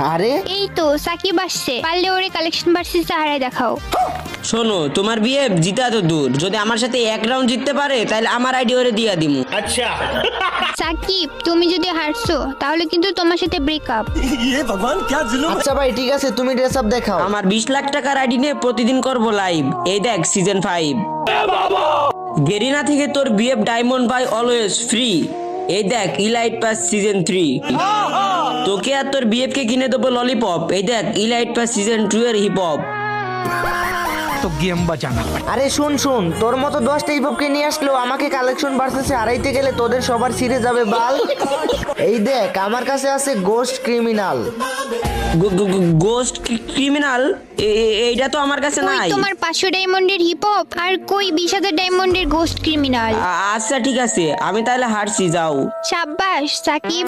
আরে এই তো সাকিব আসছে, পারলে ওরে কালেকশন ভার্সেস হারায় দেখাও। শোনো, তোমার বিয়ে জিতা তো দূর, যদি আমার সাথে এক রাউন্ড জিততে পারে তাহলে আমার আইডি ওরে দিয়া দিমু। সাকিব তুমি যদি হারছো তাহলে কিন্তু তোমার সাথে ব্রেকআপ। আচ্ছা ভাই ঠিক আছে, তুমি ড্রেস আপ দেখাও। আমার 20 লাখ টাকার আইডি নিয়ে প্রতিদিন করব লাইভ। এই দেখ সিজন 5। গেরিনা থেকে তোর BF diamond buy always free. এই দেখ ইলাইট পাস সিজন 3। তোকে আর তোর বিএফ কে কিনে দেবো ললিপপ। এই দেখ ইলাইট পাস সিজন 2 এর হিপ হপ। तो गेम बचाना पड़ेगा। আরে শুন শুন, তোর মতো 10টা হিপহপকে নিয়ে আসলেও আমাকে কালেকশন ভার্সেসে হারাইতে গেলে তোদের সবার ছিঁড়ে যাবে বাল। এই দেখ আমার কাছে আছে গোস্ট ক্রিমিনাল। Ghost criminal? এইটা তো আমার কাছে কই নাই। তোমার 500 ডায়মন্ডের হিপ হপ আর কই 20,000 ডায়মন্ডের গোস্ট ক্রিমিনাল? আচ্ছা ঠিক আছে, আমি তাহলে হারছি, যাও। সাব্বাস সাকিব।